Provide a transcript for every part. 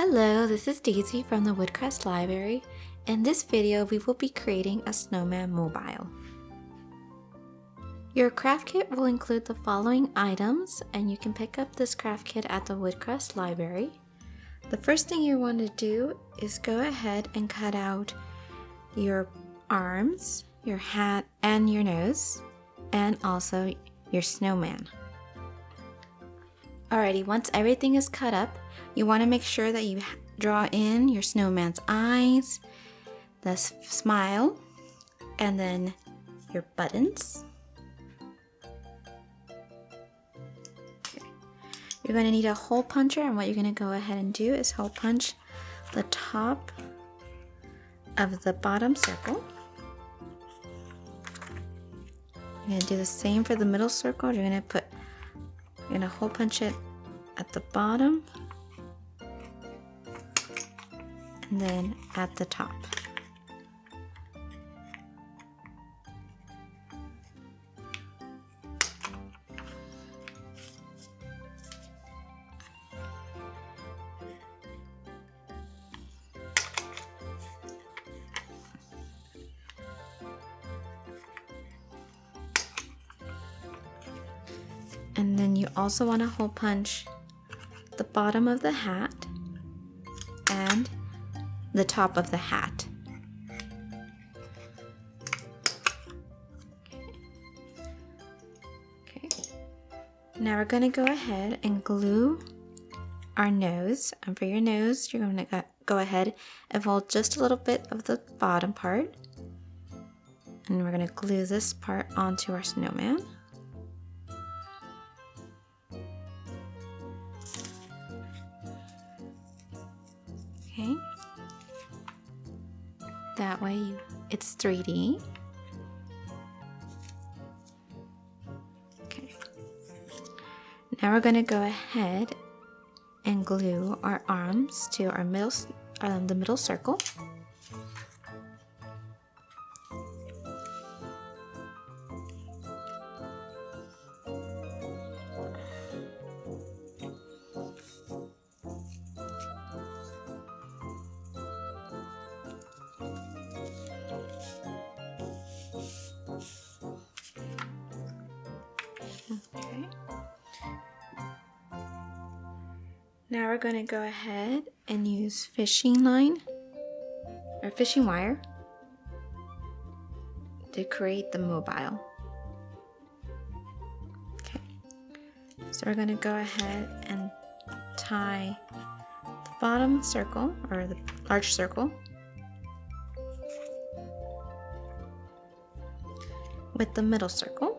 Hello, this is Daisy from the Woodcrest Library. In this video, we will be creating a snowman mobile. Your craft kit will include the following items, and you can pick up this craft kit at the Woodcrest Library. The first thing you want to do is go ahead and cut out your arms, your hat, and your nose, and also your snowman. Alrighty, once everything is cut up, you want to make sure that you draw in your snowman's eyes, the smile, and then your buttons. Okay. You're going to need a hole puncher, and what you're going to go ahead and do is hole punch the top of the bottom circle. You're going to do the same for the middle circle. You're going to hole punch it at the bottom and then at the top. And then you also want to hole punch the bottom of the hat and the top of the hat. Okay. Now we're going to go ahead and glue our nose. And for your nose, you're going to go ahead and fold just a little bit of the bottom part. And we're going to glue this part onto our snowman. Okay. That way it's 3D. Okay. Now we're going to go ahead and glue our arms to our the middle circle. Okay. Now we're going to go ahead and use fishing wire to create the mobile. Okay. So we're going to go ahead and tie the bottom circle, or the large circle, with the middle circle.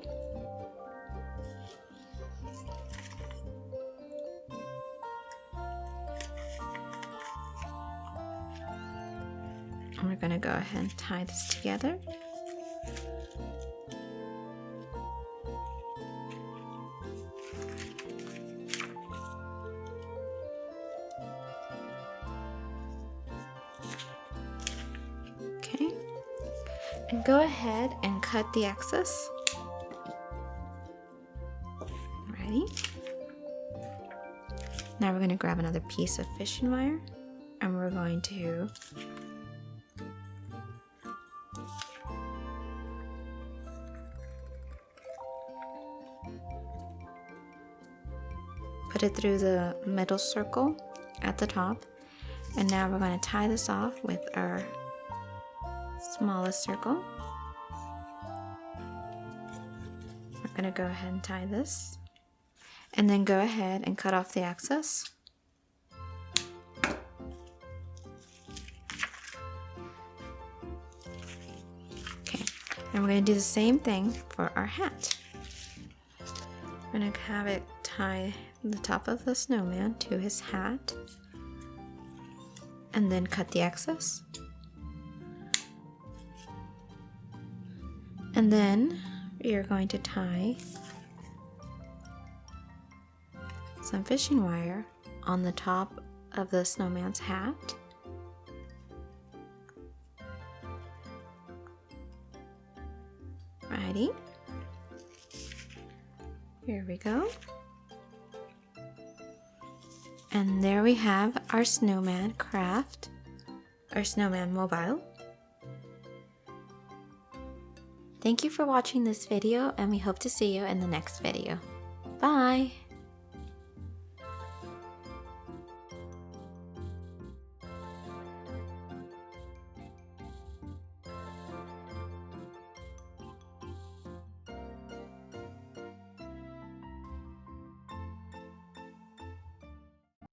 And we're going to go ahead and tie this together. Okay. And go ahead and cut the excess. Ready? Now we're going to grab another piece of fishing wire, and we're going to put it through the middle circle at the top. And now we're going to tie this off with our smallest circle. We're going to go ahead and tie this, and then go ahead and cut off the excess. Okay, and we're going to do the same thing for our hat. We're going to have it tie the top of the snowman to his hat, and then cut the excess. And then you're going to tie some fishing wire on the top of the snowman's hat. Righty. Here we go. And there we have our snowman craft, our snowman mobile. Thank you for watching this video, and we hope to see you in the next video. Bye!